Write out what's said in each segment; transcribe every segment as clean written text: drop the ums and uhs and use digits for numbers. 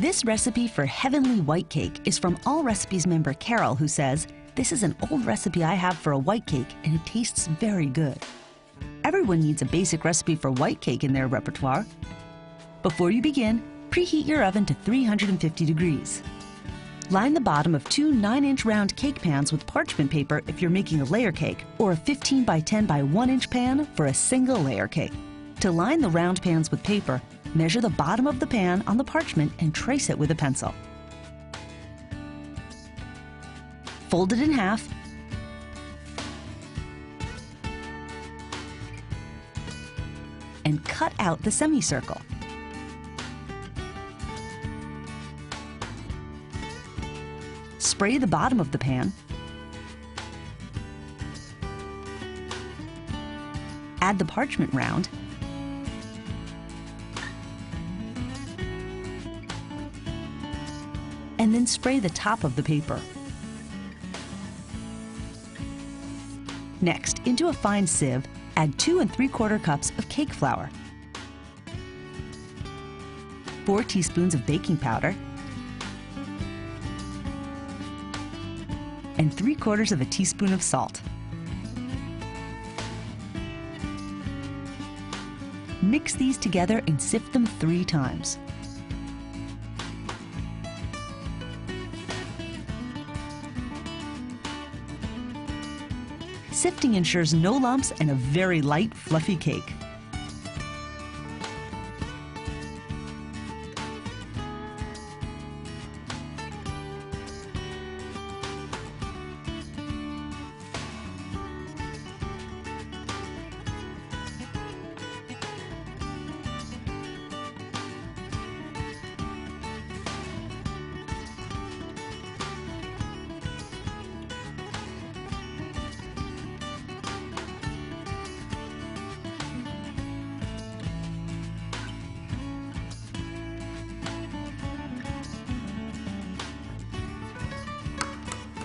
This recipe for heavenly white cake is from All Recipes member Carol, who says, "This is an old recipe I have for a white cake and it tastes very good." Everyone needs a basic recipe for white cake in their repertoire. Before you begin, preheat your oven to 350 degrees. Line the bottom of two 9-inch round cake pans with parchment paper if you're making a layer cake, or a 15 by 10 by 1-inch pan for a single layer cake. To line the round pans with paper, measure the bottom of the pan on the parchment and trace it with a pencil. Fold it in half and cut out the semicircle. Spray the bottom of the pan. Add the parchment round. And then spray the top of the paper. Next, into a fine sieve, add 2 3/4 cups of cake flour, 4 teaspoons of baking powder, and 3/4 of a teaspoon of salt. Mix these together and sift them 3 times. Sifting ensures no lumps and a very light, fluffy cake.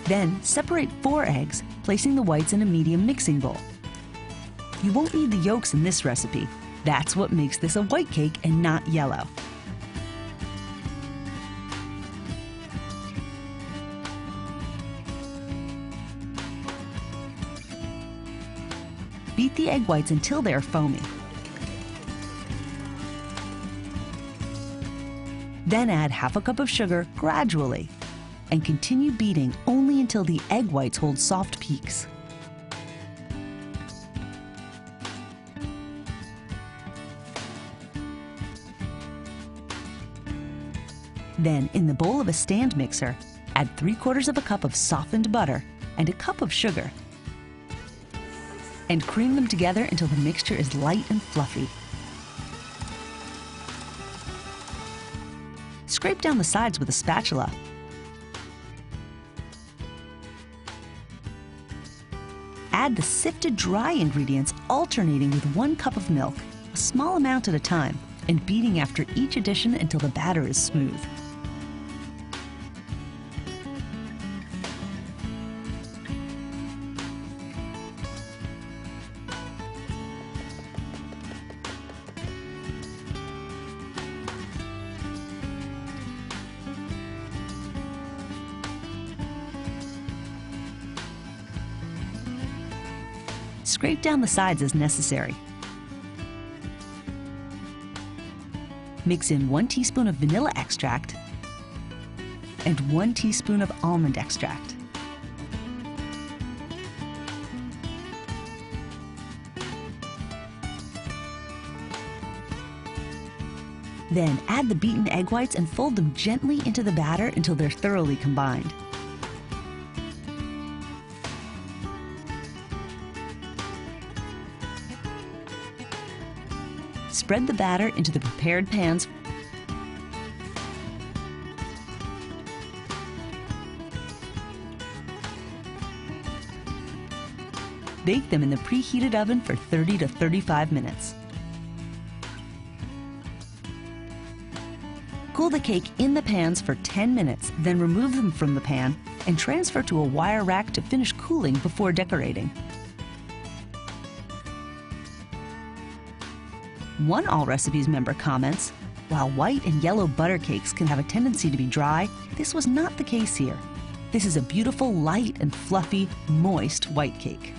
Then separate 4 eggs, placing the whites in a medium mixing bowl. You won't need the yolks in this recipe. That's what makes this a white cake and not yellow. Beat the egg whites until they are foamy. Then add half a cup of sugar gradually and continue beating only until the egg whites hold soft peaks. Then, in the bowl of a stand mixer, add 3/4 of a cup of softened butter and a cup of sugar, and cream them together until the mixture is light and fluffy. Scrape down the sides with a spatula. Add the sifted dry ingredients, alternating with 1 cup of milk, a small amount at a time, and beating after each addition until the batter is smooth. Scrape down the sides as necessary. Mix in 1 teaspoon of vanilla extract and 1 teaspoon of almond extract. Then add the beaten egg whites and fold them gently into the batter until they're thoroughly combined. Spread the batter into the prepared pans. Bake them in the preheated oven for 30 to 35 minutes. Cool the cake in the pans for 10 minutes, then remove them from the pan and transfer to a wire rack to finish cooling before decorating. One All Recipes member comments, While white and yellow butter cakes can have a tendency to be dry, this was not the case here. This is a beautiful, light and fluffy, moist white cake.